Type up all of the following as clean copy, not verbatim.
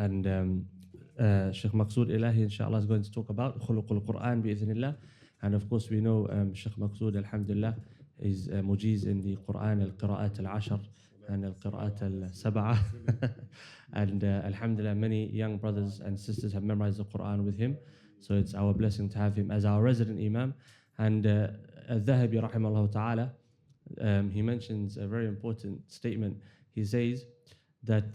and Sheikh Maqsud Ilahi, inshallah, is going to talk about khuluqul Quran bi'ithnillah. And of course, we know Sheikh Maqsud, alhamdulillah, is mujiz in the Quran, al-qira'at al-ashar, and al-qira'at al-sab'ah. And alhamdulillah, many young brothers and sisters have memorized the Quran with him. So it's our blessing to have him as our resident Imam. And al-Dhahabi, rahimahullah ta'ala, he mentions a very important statement. He says that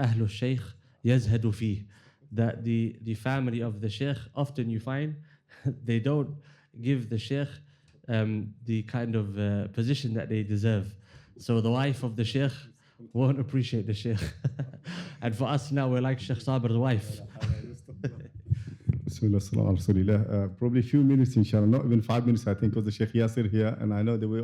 Ahlul Sheikh yazhadu fih, that the family of the Sheikh, often you find, they don't give the Sheikh the kind of position that they deserve. So the wife of the Sheikh won't appreciate the Sheikh. And for us now, we're like Sheikh Sabir's wife. Probably a few minutes, inshallah, not even 5 minutes, I think, because the Sheikh Yasir here, and I know they were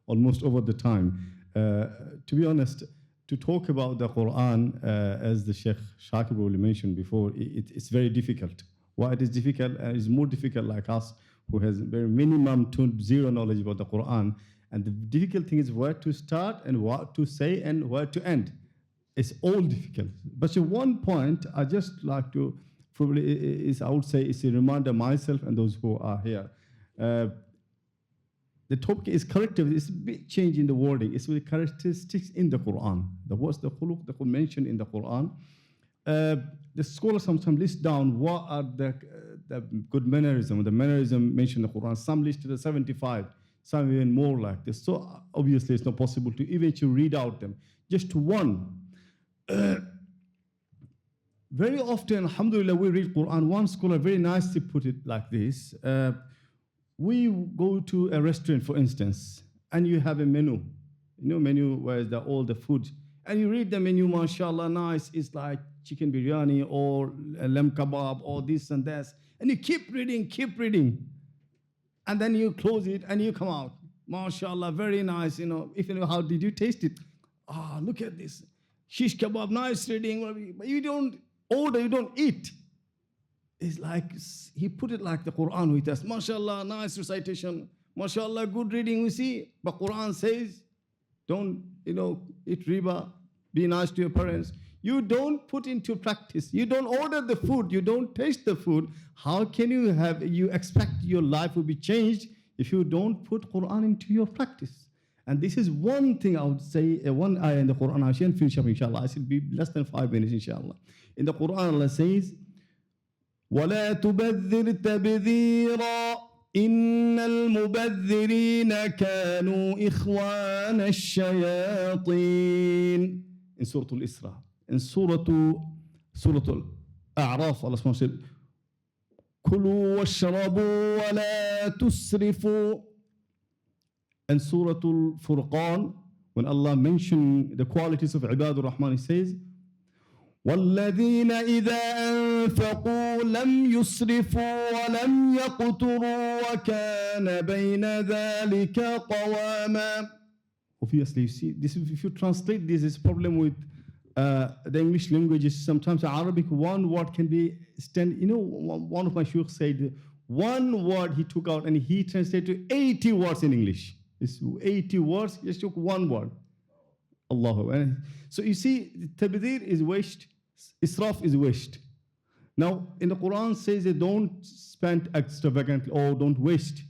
almost over the time. To be honest, to talk about the Quran, as the Sheikh Sheikh probably mentioned before, it's very difficult. Why it is difficult? It's more difficult like us, who has very minimum to zero knowledge about the Quran. And the difficult thing is where to start and what to say and where to end. It's all difficult. But at one point, I just like to probably is I would say it's a reminder myself and those who are here. The topic is corrective. It's a big change in the wording. It's with characteristics in the Quran. The words, the khuluq, the mentioned in the Quran. The scholars sometimes list down what are the good mannerism, the mannerism mentioned in the Quran. Some listed as 75, some even more like this. So obviously it's not possible to eventually read out them. Just one. Very often, alhamdulillah, we read Quran. One scholar very nicely put it like this. We go to a restaurant, for instance, and you have a menu. You know, menu where all the food. And you read the menu, mashallah, nice. It's like chicken biryani or lamb kebab or this and that. And you keep reading. And then you close it and you come out. Mashallah, very nice. You know, if you know, how did you taste it? Ah, look at this. Shish kebab, nice reading. But you don't order, you don't eat. It's like, he put it like the Quran with us. MashaAllah, nice recitation. MashaAllah, good reading, we see. But Quran says, don't, eat riba, be nice to your parents. You don't put into practice. You don't order the food. You don't taste the food. How can you expect your life will be changed if you don't put Quran into your practice? And this is one thing I would say, one ayah in the Quran. I shall finish up, inshallah. I should be less than 5 minutes, inshallah. In the Quran, Allah says, وَلَا تُبَذِّرْ تَبْذِيرًا إِنَّ الْمُبَذِّرِينَ كَانُوا إِخْوَانَ الشَّيَاطِينَ. In Surah Al-Isra. In Surah Al-A'raf, Allah subhanahu said, كُلُوا وَاشْرَبُوا وَلَا تُسْرِفُوا. In Surah Al-Furqan, when Allah mentioned the qualities of Ibadur Rahman, He says, وَالَّذِينَ إِذَا أَنفَقُوا لَمْ يُسْرِفُوا وَلَمْ يَقْتُرُوا وَكَانَ بَيْنَ ذَلِكَ قَوَامًا. Obviously, you see, this, if you translate this, is a problem with the English language. Is sometimes Arabic, one word can be one of my shuyukh said, one word he took out and he translated 80 words in English. It's 80 words, he just took one word. Allahu. So you see, tabdhir is waste, israf is waste. Now, in the Quran says that don't spend extravagantly or don't waste.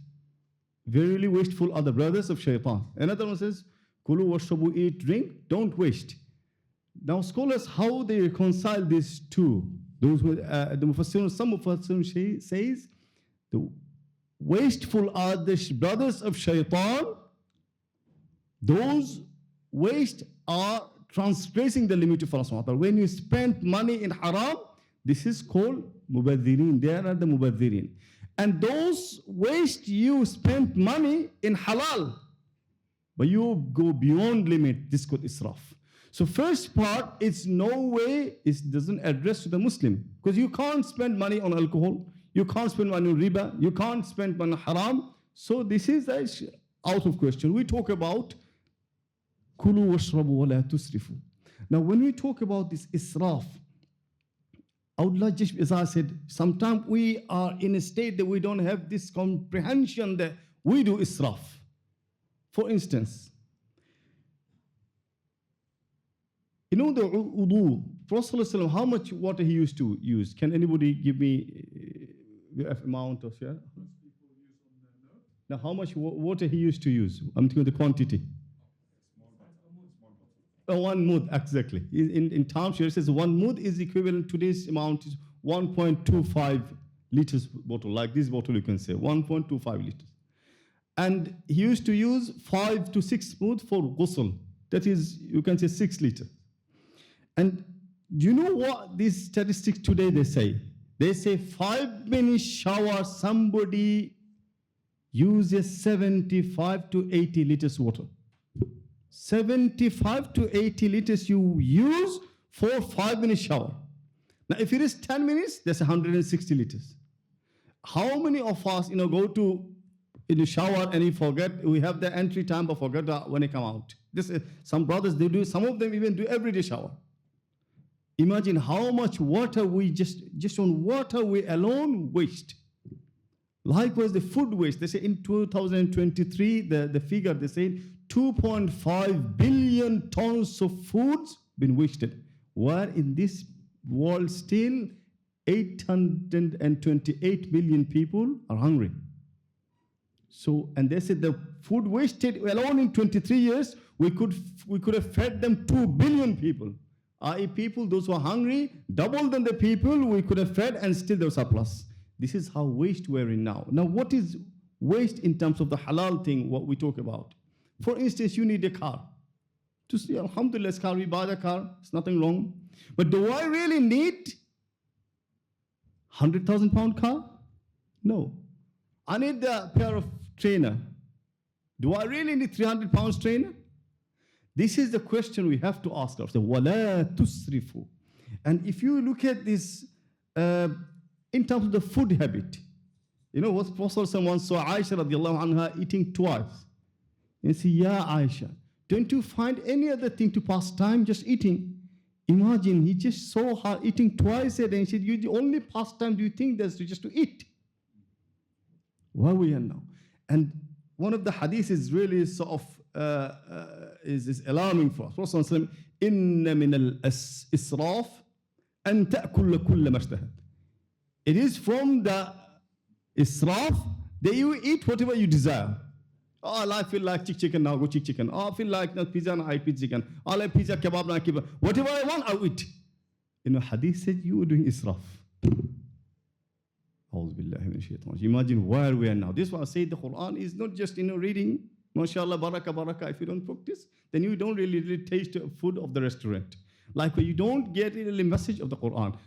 Verily wasteful are the brothers of shaitan. Another one says, kulu washrabu, eat, drink, don't waste. Now, scholars, how they reconcile these two? Those who, the Mufassirun, some Mufassirun says, the wasteful are the brothers of shaitan. Those waste are transgressing the limit of Allah. When you spend money in haram, this is called mubadhirin. They are the mubadhirin. And those waste, you spend money in halal, but you go beyond limit. This is called israf. So first part, it's no way, it doesn't address to the Muslim, because you can't spend money on alcohol, you can't spend money on riba, you can't spend money on haram. So this is out of question. We talk about kulu washrabu wa la tusrifu. Now when we talk about this israf, I would like, just as I said, sometimes we are in a state that we don't have this comprehension that we do israf. For instance, the wudu, Prophet ﷺ, how much water he used to use? Can anybody give me the amount of share? Now, how much water he used to use? I'm thinking the quantity. One mud, exactly. In terms here, it says one mud is equivalent to this amount is 1.25 liters bottle. Like this bottle, you can say 1.25 liters. And he used to use 5 to 6 mud for ghusl. That is, you can say 6 liters. And do you know what these statistics today they say? They say 5-minute shower, somebody uses 75 to 80 liters water. 75 to 80 liters you use for 5-minute shower. Now, if it is 10 minutes, that's 160 liters. How many of us, go to in the shower and you forget, we have the entry time, but forget when they come out. Some brothers, they do, some of them even do everyday shower. Imagine how much water we just on water we alone waste. Likewise, the food waste. They say in 2023, the figure, they say 2.5 billion tons of foods been wasted. Where in this world still 828 million people are hungry. So, and they said the food wasted alone in 23 years, we could have fed them 2 billion people. I.e. people, those who are hungry, double than the people we could have fed and still there was surplus. This is how waste we're in now. Now, what is waste in terms of the halal thing, what we talk about? For instance, you need a car. To say, alhamdulillah, car, we buy the car, it's nothing wrong. But do I really need 100,000 pound car? No. I need a pair of trainer. Do I really need 300 pounds trainer? This is the question we have to ask ourselves. وَلَا تُسْرِفُوا. And if you look at this in terms of the food habit, what Prophet once saw Aisha radiallahu anha eating twice. And say, Ya Aisha, don't you find any other thing to pass time just eating? Imagine, he just saw her eating twice a day and said, the only pastime do you think there's just to eat? Where we are now. And one of the hadiths is really sort of is alarming for us. Prophet ﷺ, إِنَّ مِنَ الْإِسْرَافِ أَن تَأْكُلَ كُلَّ مَشْتَهَدْ. It is from the israf that you eat whatever you desire. Oh, I feel like chicken, now go chicken. Oh, I feel like pizza, now I eat chicken. I like pizza, kebab, now kebab. Whatever I want, I'll eat. Hadith said you are doing israf. Imagine where we are now. This is why I say the Quran is not just reading, mashallah, barakah. If you don't practice, then you don't really taste the food of the restaurant. Like you don't get really message of the Quran.